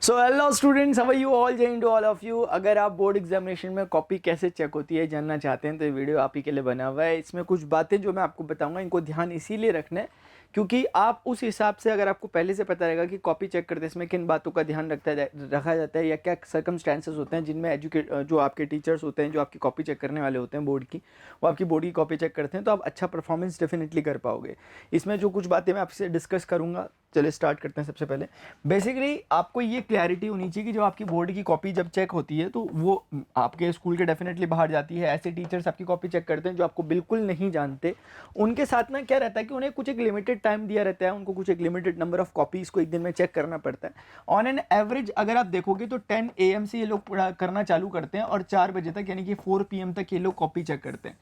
So hello students, how are you all? जय हिंद to all of you. अगर आप बोर्ड एग्जामिनेशन में कॉपी कैसे चेक होती है जानना चाहते हैं तो ये वीडियो आप ही के लिए बना हुआ है। इसमें कुछ बातें जो मैं आपको बताऊंगा इनको ध्यान इसीलिए रखना है क्योंकि आप उस हिसाब से, अगर आपको पहले से पता रहेगा कि कॉपी चेक करते इसमें किन बातों का ध्यान रखा जाता है या क्या सर्कमस्टेंसेस होते हैं जिनमें जो आपके टीचर्स होते हैं, जो आपकी कॉपी चेक करने वाले होते हैं बोर्ड की, वो आपकी बोर्ड की कॉपी चेक करते हैं, तो आप अच्छा परफॉर्मेंस डेफिनेटली कर पाओगे। इसमें जो कुछ बातें मैं आपसे डिस्कस करूंगा, चलिए स्टार्ट करते हैं। सबसे पहले बेसिकली आपको ये क्लैरिटी होनी चाहिए कि जो आपकी बोर्ड की कॉपी जब चेक होती है तो वो आपके स्कूल के डेफिनेटली बाहर जाती है। ऐसे टीचर्स आपकी कॉपी चेक करते हैं जो आपको बिल्कुल नहीं जानते। उनके साथ ना क्या रहता है कि उन्हें कुछ एक लिमिटेड टाइम दिया रहता है, उनको कुछ एक लिमिटेड नंबर ऑफ कॉपीज को एक दिन में चेक करना पड़ता है। ऑन एन एवरेज अगर आप देखोगे तो 10 AM से ये लोग करना चालू करते हैं और 4 बजे तक यानी कि 4 PM तक ये लोग कॉपी चेक करते हैं।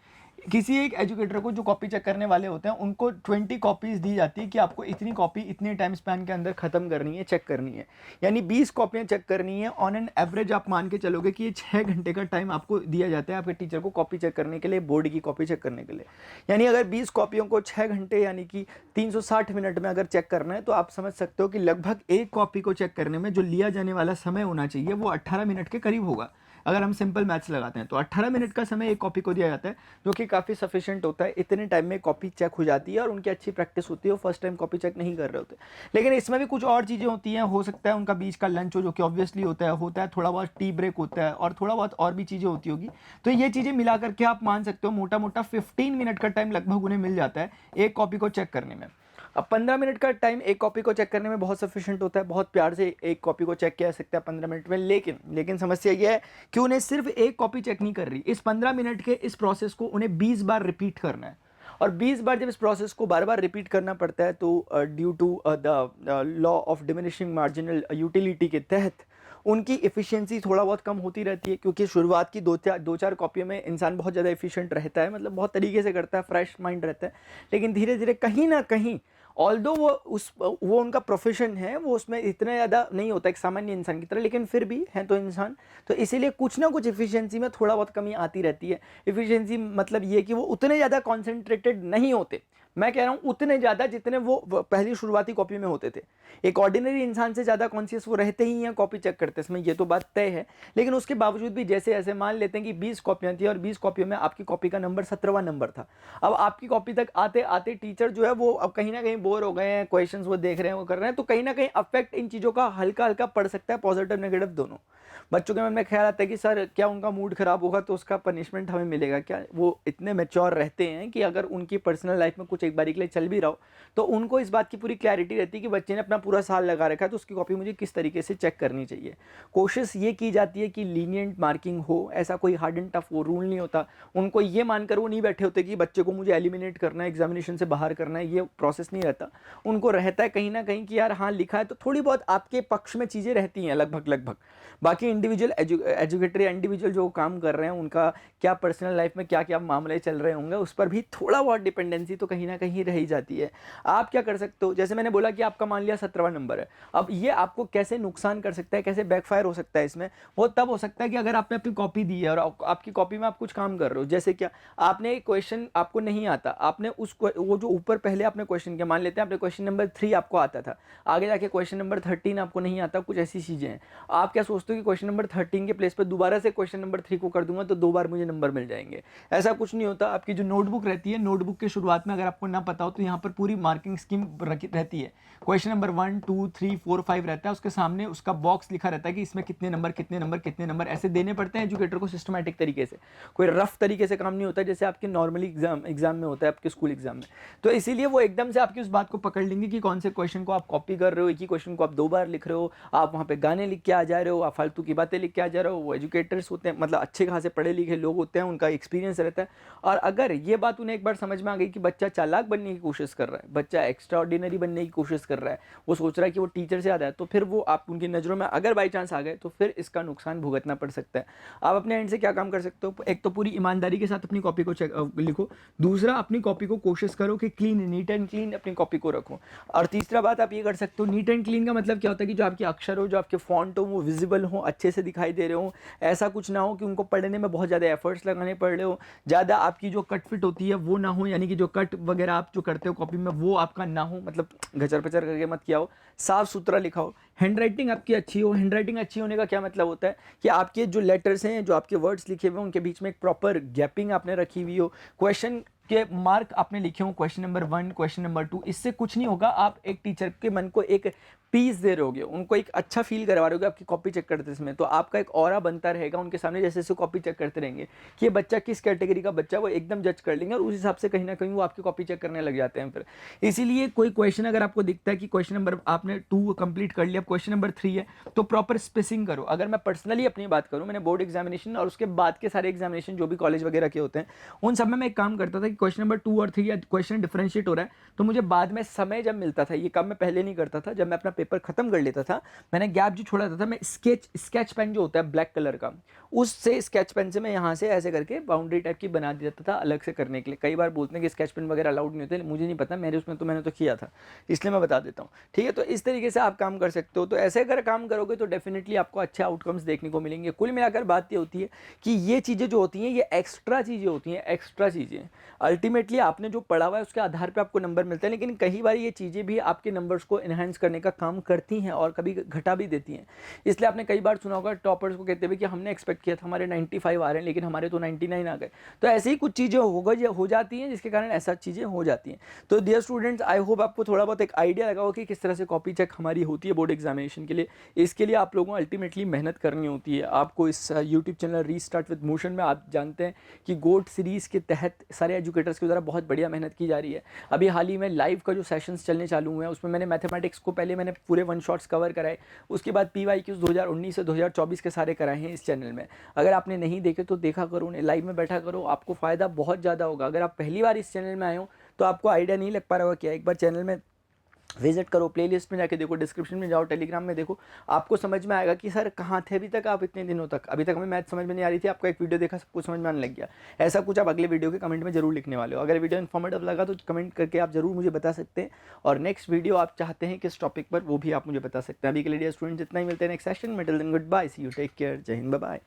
किसी एक एजुकेटर को जो कॉपी चेक करने वाले होते हैं उनको 20 कॉपीज दी जाती है कि आपको इतनी कॉपी इतने टाइम स्पैन के अंदर खत्म करनी है, चेक करनी है, यानी 20 कॉपियां चेक करनी है। ऑन एन एवरेज आप मान के चलोगे कि ये 6 घंटे का टाइम आपको दिया जाता है आपके टीचर को कॉपी चेक करने के लिए, बोर्ड की कॉपी चेक करने के लिए। यानी अगर 20 कॉपियों को 6 घंटे यानी कि 360 मिनट में अगर चेक करना है तो आप समझ सकते हो कि लगभग एक कॉपी को चेक करने में जो लिया जाने वाला समय होना चाहिए वो 18 मिनट के करीब होगा। अगर हम सिंपल मैथ्स लगाते हैं तो 18 मिनट का समय एक कॉपी को दिया जाता है, जो कि काफ़ी सफिशिएंट होता है। इतने टाइम में कॉपी चेक हो जाती है और उनकी अच्छी प्रैक्टिस होती है, वो फर्स्ट टाइम कॉपी चेक नहीं कर रहे होते। लेकिन इसमें भी कुछ और चीज़ें होती हैं, हो सकता है उनका बीच का लंच हो, जो कि ऑब्वियसली होता है, थोड़ा बहुत टी ब्रेक होता है और थोड़ा बहुत और भी चीज़ें होती होगी। तो ये चीज़ें मिला करके आप मान सकते हो मोटा मोटा 15 मिनट का टाइम लगभग उन्हें मिल जाता है एक कॉपी को चेक करने में। अब 15 मिनट का टाइम एक कॉपी को चेक करने में बहुत सफिशिएंट होता है, बहुत प्यार से एक कॉपी को चेक किया जा सकता है 15 मिनट में। लेकिन समस्या यह है कि उन्हें सिर्फ एक कॉपी चेक नहीं कर रही, इस 15 मिनट के इस प्रोसेस को उन्हें 20 बार रिपीट करना है। और 20 बार जब इस प्रोसेस को बार बार रिपीट करना पड़ता है तो due to the law of diminishing marginal utility के तहत उनकी इफ़िशियंसी थोड़ा बहुत कम होती रहती है, क्योंकि शुरुआत की दो चार कॉपियों में इंसान बहुत ज़्यादा एफिशिएंट रहता है, मतलब बहुत तरीके से करता है, फ्रेश माइंड रहता है। लेकिन धीरे धीरे कहीं ना कहीं, ऑल्दो वो उनका प्रोफेशन है, वो उसमें इतना ज़्यादा नहीं होता एक सामान्य इंसान की तरह, लेकिन फिर भी है तो इंसान, तो इसीलिए कुछ ना कुछ इफ़िशियंसी में थोड़ा बहुत कमी आती रहती है। इफ़िशियंसी मतलब ये कि वो उतने ज़्यादा कॉन्सेंट्रेटेड नहीं होते, मैं कह रहा हूँ उतने ज़्यादा जितने वो पहली शुरुआती कॉपी में होते थे। एक ऑर्डिनरी इंसान से ज़्यादा कॉन्शियस वो रहते ही हैं कॉपी चेक करते समय, ये तो बात तय है। लेकिन उसके बावजूद भी जैसे ऐसे मान लेते हैं कि 20 कॉपियाँ थी और 20 कॉपियों में आपकी कॉपी का नंबर 17वां नंबर था। अब आपकी कॉपी तक आते आते टीचर जो है वो अब कहीं ना कहीं बोर हो गए हैं, क्वेश्चंस वो देख रहे हैं, वो कर रहे हैं, तो कहीं ना कहीं अफेक्ट इन चीज़ों का हल्का हल्का पड़ सकता है, पॉजिटिव नेगेटिव दोनों। बच्चों के मन में ख्याल आता है कि सर क्या उनका मूड खराब होगा तो उसका पनिशमेंट हमें मिलेगा क्या? वो इतने मैच्योर रहते हैं कि अगर उनकी पर्सनल लाइफ में कुछ एक बारी के लिए चल भी रहा हो तो उनको इस बात की पूरी क्लैरिटी रहती है कि बच्चे ने अपना पूरा साल लगा रखा है तो उसकी कॉपी मुझे किस तरीके से चेक करनी चाहिए। कोशिश ये की जाती है कि लीनियंट मार्किंग हो, ऐसा कोई हार्ड एंड टफ वो रूल नहीं होता। उनको ये मानकर वो नहीं बैठे होते कि बच्चे को मुझे एलिमिनेट करना है, एग्जामिनेशन से बाहर करना है, ये प्रोसेस नहीं रहता। उनको रहता है कहीं ना कहीं कि यार हाँ लिखा है तो थोड़ी बहुत आपके पक्ष में चीज़ें रहती हैं लगभग लगभग। बाकी इंडिविजुअल एजुकेटर या इंडिविजुअल जो काम कर रहे हैं उनका क्या पर्सनल लाइफ में क्या क्या मामले चल रहे होंगे उस पर भी थोड़ा बहुत डिपेंडेंसी तो कहीं ना कहीं रह ही जाती है। आप क्या कर सकते हो, जैसे मैंने बोला कि आपका मान लिया 17वां नंबर है, अब ये आपको कैसे नुकसान कर सकता है, कैसे बैकफायर हो सकता है इसमें, वो तब हो सकता है कि अगर आपने अपनी कॉपी दी है और आपकी कॉपी में आप कुछ काम कर रहे हो, जैसे क्या आपने क्वेश्चन आपको नहीं आता, आपने उस वो जो ऊपर पहले आपने क्वेश्चन किया, मान लेते हैं आपने क्वेश्चन नंबर 3 आपको आता था, आगे जाके क्वेश्चन नंबर 13 आपको नहीं आता, कुछ ऐसी चीज़ें हैं। आप क्या सोचते हो कि क्वेश्चन नंबर 13 के प्लेस पर दोबारा से क्वेश्चन नंबर 3 को कर दूंगा तो 2 बार मुझे नंबर मिल जाएंगे? ऐसा कुछ नहीं होता। आपकी जो नोटबुक रहती है, नोटबुक के शुरुआत में अगर आपको ना पता हो तो यहाँ पर पूरी मार्किंग स्कीम रहती है। क्वेश्चन नंबर 1 2 3 4 5 रहता है, उसके सामने उसका बॉक्स लिखा रहता है कि इसमें कितने नंबर कितने नंबर कितने नंबर ऐसे देने पड़ते हैं एजुकेटर को सिस्टमैटिक तरीके से। कोई रफ तरीके से काम नहीं होता जैसे आपके नॉर्मली एग्जाम में होता है, आपके स्कूल एग्जाम में। तो इसीलिए वो एकदम से आपकी उस बात को पकड़ लेंगे कि कौन से क्वेश्चन को आप कॉपी कर रहे हो, एक ही क्वेश्चन को आप 2 बार लिख रहे हो, आप वहाँ पे गाने लिख के आ जा रहे हो, आप फालतू की बातें लिख के आ जा रहे हो। वो एजुकेटर्स होते हैं, मतलब अच्छे खासे पढ़े लिखे लोग होते हैं, उनका एक्सपीरियंस रहता है। और अगर ये बात उन्हें एक बार समझ में आ गई कि बच्चा चालाक बनने की कोशिश कर रहा है, बच्चा एक्स्ट्रा ऑर्डिनरी बनने की कोशिश कर रहा है, वो सोच रहा है कि वो टीचर से ज़्यादा है, तो फिर वो आप उनकी नज़रों में अगर बाई चांस आ गए तो फिर इसका नुकसान भुगतना पड़ सकता है। आप अपने एंड से क्या काम कर सकते हो, एक तो पूरी ईमानदारी के साथ अपनी कॉपी को लिखो। दूसरा, अपनी कॉपी को कोशिश करो कि क्लीन, नीट एंड क्लीन अपनी कॉपी को रखो। और तीसरा बात आप ये कर सकते हो, नीट एंड क्लीन का मतलब क्या होता है कि जो आपके अक्षर हो, जो आपके फॉन्ट हो, वो विजिबल हो, अच्छे से दिखाई दे रहे हो। ऐसा कुछ ना हो कि उनको पढ़ने में बहुत ज़्यादा एफर्ट्स लगाने पड़ रहे हो, ज़्यादा आपकी जो कट फिट होती है वो ना हो, यानी कि जो कट वगैरह आप जो करते हो कॉपी में वो आपका ना हो, मतलब गचर पचर करके मत किया हो, साफ सुथरा लिखा हो, हैंड राइटिंग आपकी अच्छी हो। हैंड राइटिंग अच्छी होने का क्या मतलब होता है कि आपके जो लेटर्स हैं, जो आपके वर्ड्स लिखे हुए हैं, उनके बीच में एक प्रॉपर गैपिंग आपने रखी हुई हो, क्वेश्चन के मार्क आपने लिखे हो, क्वेश्चन नंबर 1, क्वेश्चन नंबर 2। इससे कुछ नहीं होगा, आप एक टीचर के मन को एक पीस दे रहे होगे, उनको एक अच्छा फील करवा रहे होगे आपकी कॉपी चेक करते समय। तो आपका एक ऑरा बनता रहेगा उनके सामने, जैसे जैसे कॉपी चेक करते रहेंगे कि ये बच्चा किस कैटेगरी का बच्चा, वो एकदम जज कर लेंगे और उस हिसाब से कहीं ना कहीं वो आपकी कॉपी चेक करने लग जाते हैं फिर। इसीलिए कोई क्वेश्चन अगर आपको दिखता है कि क्वेश्चन नंबर आपने 2 कंप्लीट कर लिया, क्वेश्चन नंबर 3 है, तो प्रॉपर स्पेसिंग करो। अगर मैं पर्सनली अपनी बात करूँ, मैंने बोर्ड एग्जामिनेशन और उसके बाद के सारे एग्जामिनेशन जो भी कॉलेज वगैरह के होते हैं, उन सब में मैं एक काम करता था कि क्वेश्चन नंबर 2 और 3 या क्वेश्चन डिफरेंशिएट हो रहा है, तो मुझे बाद में समय जब मिलता था, ये काम मैं पहले नहीं करता था, जब मैं अपना पेपर खत्म कर लेता था, मैंने गैप जो छोड़ा था, मैं स्केच पेन जो होता है ब्लैक कलर का, उससे स्केच पेन से मैं यहाँ से ऐसे करके बाउंड्री टाइप की बना देता था अलग से करने के लिए। कई बार बोलते हैं कि स्केच पेन वगैरह अलाउड नहीं होते, मुझे नहीं पता, मेरे उसमें तो मैंने तो किया था, इसलिए मैं बता देता हूँ, ठीक है। तो इस तरीके से आप काम कर सकते हो। तो ऐसे अगर काम करोगे तो डेफिनेटली आपको अच्छे आउटकम्स देखने को मिलेंगे। कुल मिलाकर बात ये होती है कि ये चीज़ें जो होती हैं, ये एक्स्ट्रा चीज़ें होती हैं, एक्स्ट्रा चीज़ें। अल्टीमेटली आपने जो पढ़ा हुआ है उसके आधार पर आपको नंबर मिलते हैं, लेकिन कई बार ये चीज़ें भी आपके नंबर्स को इन्हांस करने का काम करती हैं और कभी घटा भी देती हैं। इसलिए आपने कई बार सुना होगा टॉपर्स को कहते हुए कि हमने एक्सपेक्ट किया था हमारे 95 आ रहे हैं, लेकिन हमारे तो 99 आ गए। तो ऐसी ही कुछ चीज़ें हो जाती हैं जिसके कारण ऐसा चीज़ें हो जाती हैं। तो डियर स्टूडेंट्स, आई होप आपको थोड़ा बहुत एक आइडिया लगा हो कि किस तरह से कॉपी चेक हमारी होती है बोर्ड एग्जामिनेशन के लिए। इसके लिए आप लोगों को अल्टीमेटली मेहनत करनी होती है। आपको इस YouTube channel restart with motion में आप जानते हैं कि गोट सीरीज़ के तहत सारे एजुकेटर्स के द्वारा बहुत बढ़िया मेहनत की जा रही है। अभी हाल ही में लाइव का जो सेशंस चलने चालू हुए हैं, उसमें मैंने मैथमेटिक्स को पहले मैंने पूरे 1 शॉट्स कवर कराए, उसके बाद PYQs 2019 से 2024 के सारे कराए हैं इस चैनल में। अगर आपने नहीं देखे तो देखा करो, उन्हें लाइव में बैठा करो, आपको फ़ायदा बहुत ज़्यादा होगा। अगर आप पहली बार इस चैनल में आए हो तो आपको आइडिया नहीं लग पा रहा होगा क्या, एक बार चैनल में विजिट करो, प्लेलिस्ट में जाके देखो, डिस्क्रिप्शन में जाओ, टेलीग्राम में देखो, आपको समझ में आएगा कि सर कहाँ थे अभी तक आप इतने दिनों तक। अभी तक हमें मैथ समझ में नहीं आ रही थी, आपको एक वीडियो देखा सब कुछ समझ में आने लग गया। ऐसा कुछ आप अगले वीडियो के कमेंट में जरूर लिखने वाले हो। अगर वीडियो इन्फॉर्मेटिव लगा तो कमेंट करके आप जरूर मुझे बता सकते हैं, और नेक्स्ट वीडियो आप चाहते हैं किस टॉपिक पर वो भी आप मुझे बता सकते हैं। अभी के लिए स्टूडेंट्स इतना ही, मिलते हैं नेक्स्ट सेशन में। Till then good bye, see you, take care, Jai Hind, bye bye.